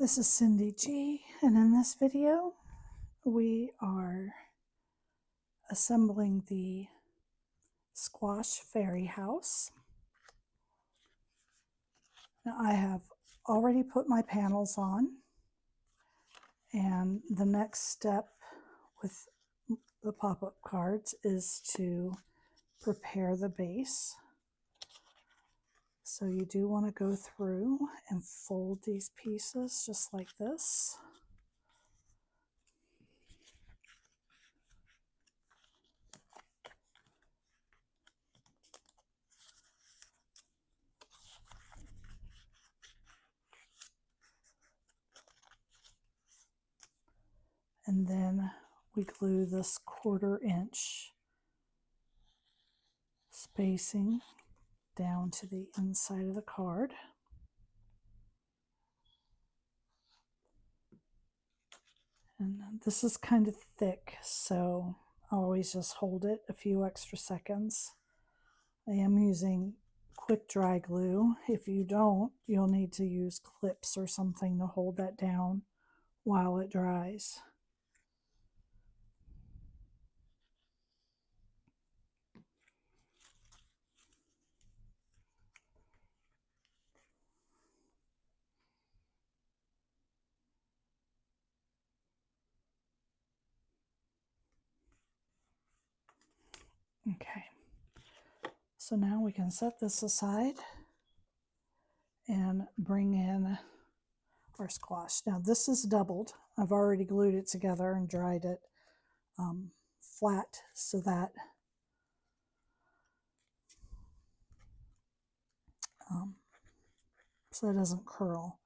This is Cyndy G, and in this video we are assembling the squash fairy house. Now I have already put my panels on, and the next step with the pop-up cards is to prepare the base. So you do want to go through and fold these pieces just like this. And then we glue this 1/4 inch spacing down to the inside of the card. And this is kind of thick, so I always just hold it a few extra seconds. I am using quick dry glue. If you don't, you'll need to use clips or something to hold that down while it dries. Okay, so now we can set this aside and bring in our squash. Now this is doubled. I've already glued it together and dried it flat so that it doesn't curl.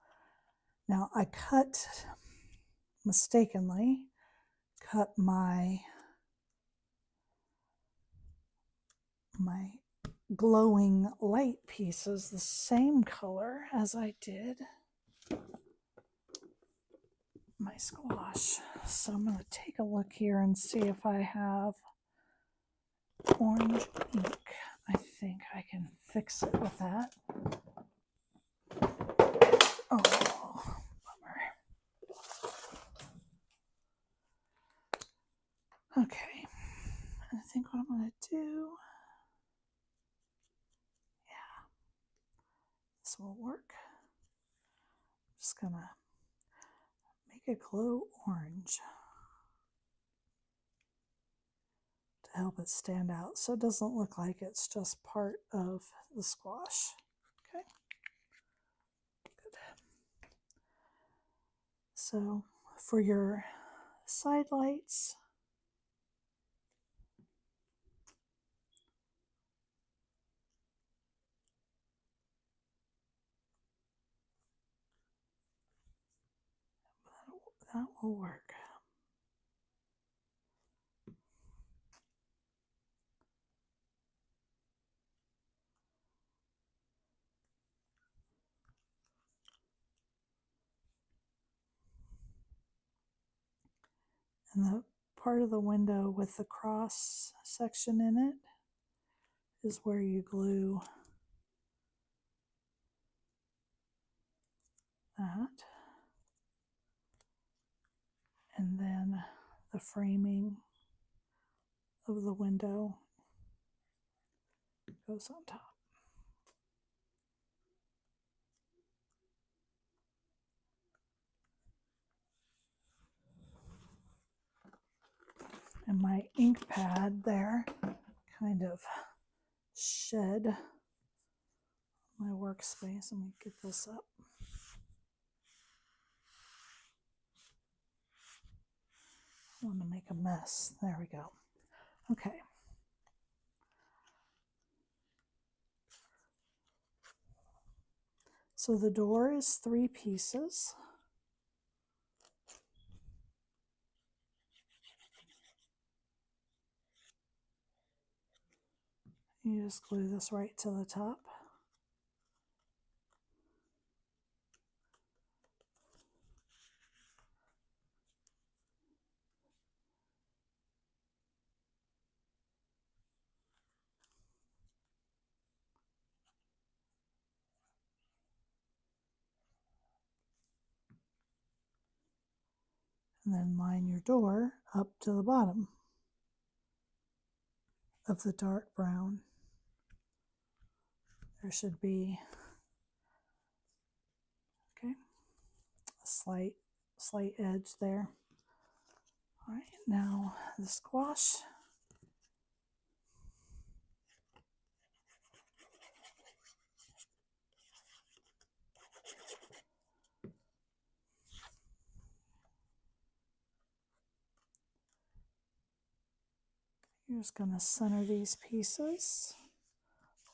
Now I mistakenly cut my glowing light pieces the same color as I did my squash. So I'm going to take a look here and see if I have orange ink. I think I can fix it with that. Oh, bummer. Okay, I think what I'm going to do, this will work. I'm just going to make it glow orange to help it stand out so it doesn't look like it's just part of the squash. Okay, good. So for your side lights, that will work. And the part of the window with the cross section in it is where you glue that. And then the framing of the window goes on top. And my ink pad there kind of shed my workspace. Let me get this up. I want to make a mess. There we go. Okay. So the door is 3 pieces. You just glue this right to the top. And then line your door up to the bottom of the dark brown. There should be, okay, a slight edge there. All right, now the squash. You're just going to center these pieces,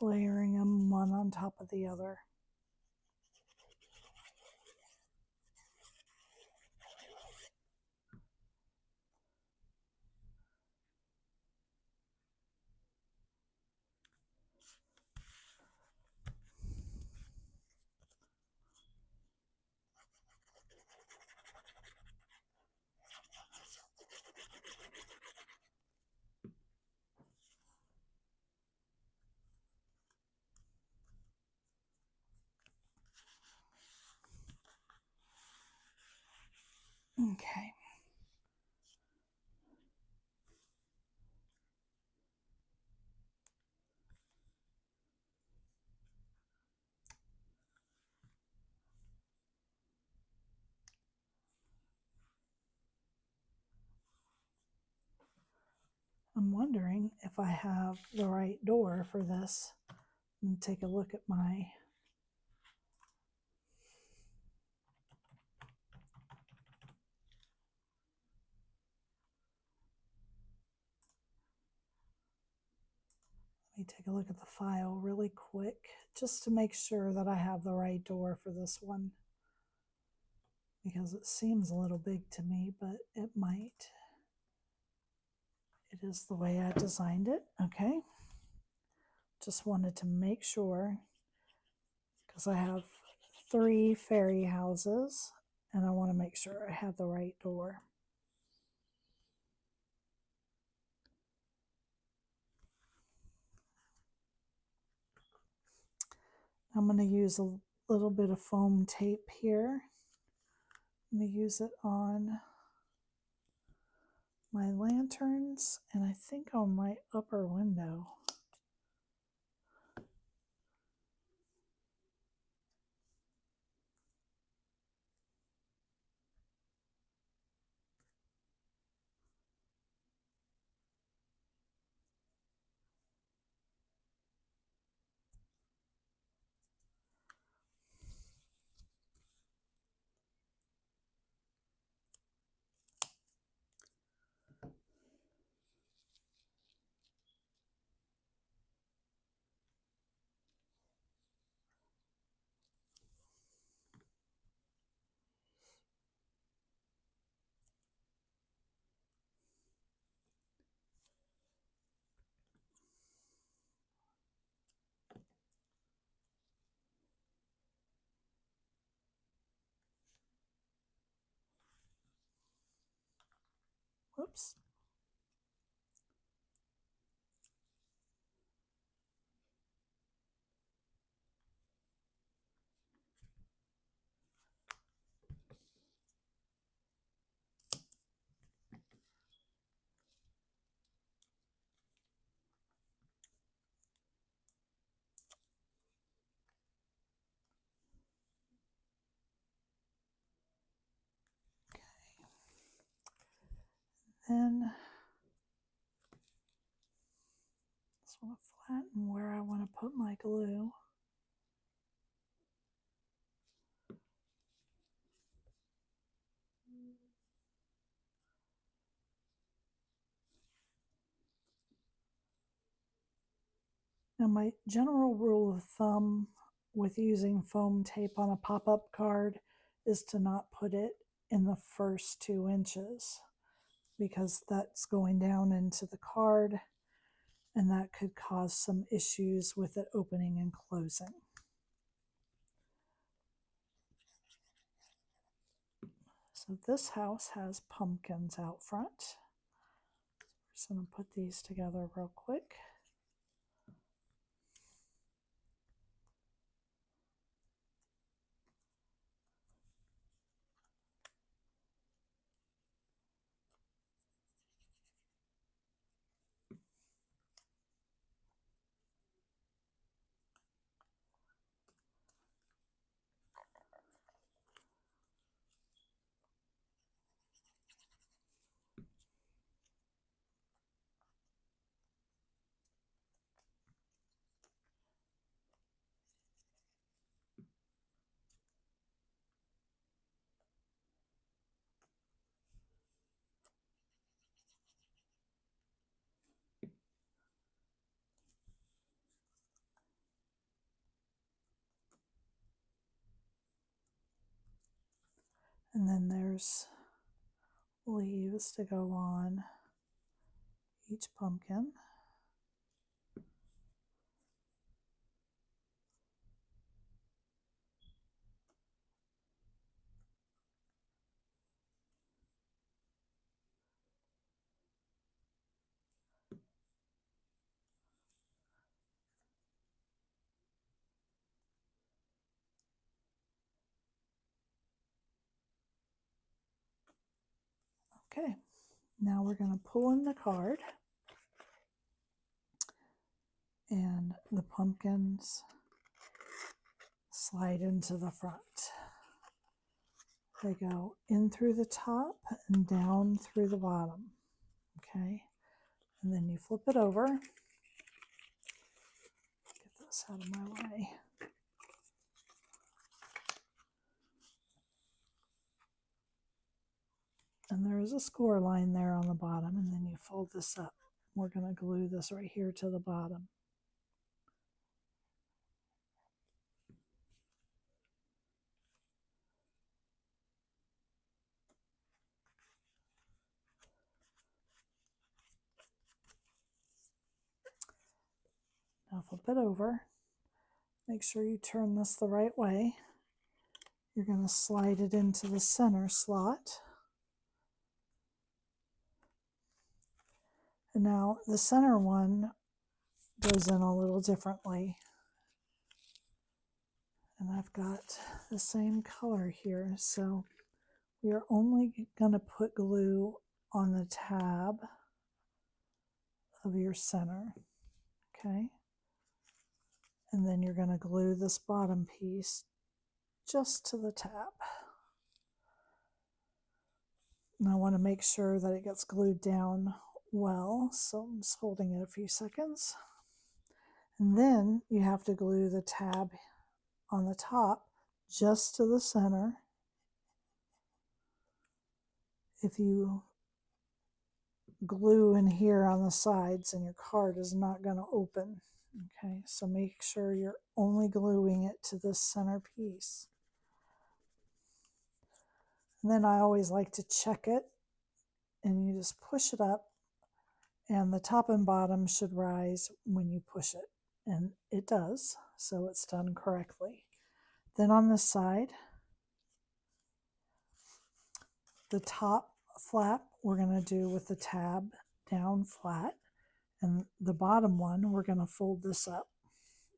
layering them one on top of the other. Okay. I'm wondering if I have the right door for this. And take a look at my let me take a look at the file really quick just to make sure that I have the right door for this one, because it seems a little big to me, but it might. It is the way I designed it. Okay. Just wanted to make sure, because I have 3 fairy houses and I want to make sure I have the right door. I'm going to use a little bit of foam tape here. I'm going to use it on my lanterns and I think on my upper window. Whoops. Then just want to flatten where I want to put my glue. Now my general rule of thumb with using foam tape on a pop-up card is to not put it in the first 2 inches, because that's going down into the card and that could cause some issues with it opening and closing. So this house has pumpkins out front. Just going to put these together real quick. And then there's leaves to go on each pumpkin. Okay, now we're going to pull in the card, and the pumpkins slide into the front. They go in through the top and down through the bottom. Okay, and then you flip it over. Get this out of my way. And there is a score line there on the bottom, and then you fold this up. We're going to glue this right here to the bottom. Now flip it over. Make sure you turn this the right way. You're going to slide it into the center slot. And now the center one goes in a little differently. And I've got the same color here, so we are only going to put glue on the tab of your center, okay? And then you're going to glue this bottom piece just to the tab. And I want to make sure that it gets glued down well, so I'm just holding it a few seconds. And then you have to glue the tab on the top just to the center. If you glue in here on the sides, and your card is not going to open. Okay, so make sure you're only gluing it to this center piece. And then I always like to check it, and you just push it up, and the top and bottom should rise when you push it, and it does, so it's done correctly. Then on this side, the top flap we're going to do with the tab down flat, and the bottom one we're going to fold this up.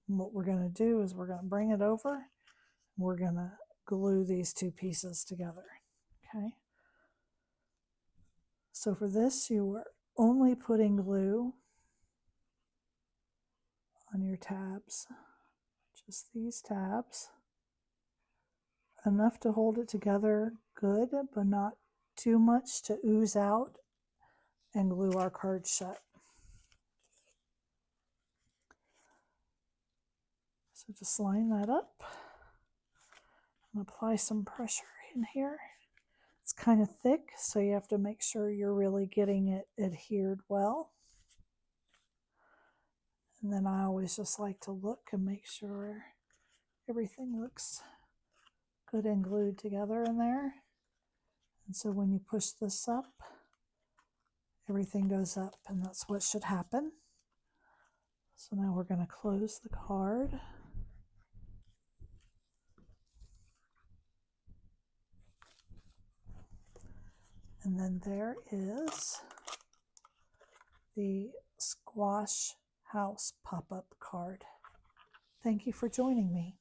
And what we're going to do is we're going to bring it over, we're going to glue these two pieces together. Okay, so for this you are only putting glue on your tabs, just these tabs, enough to hold it together good, but not too much to ooze out and glue our card shut. So just line that up and apply some pressure in here. It's kind of thick, so you have to make sure you're really getting it adhered well. And then I always just like to look and make sure everything looks good and glued together in there. And so when you push this up, everything goes up, and that's what should happen. So now we're going to close the card. And then there is the Squash House pop-up card. Thank you for joining me.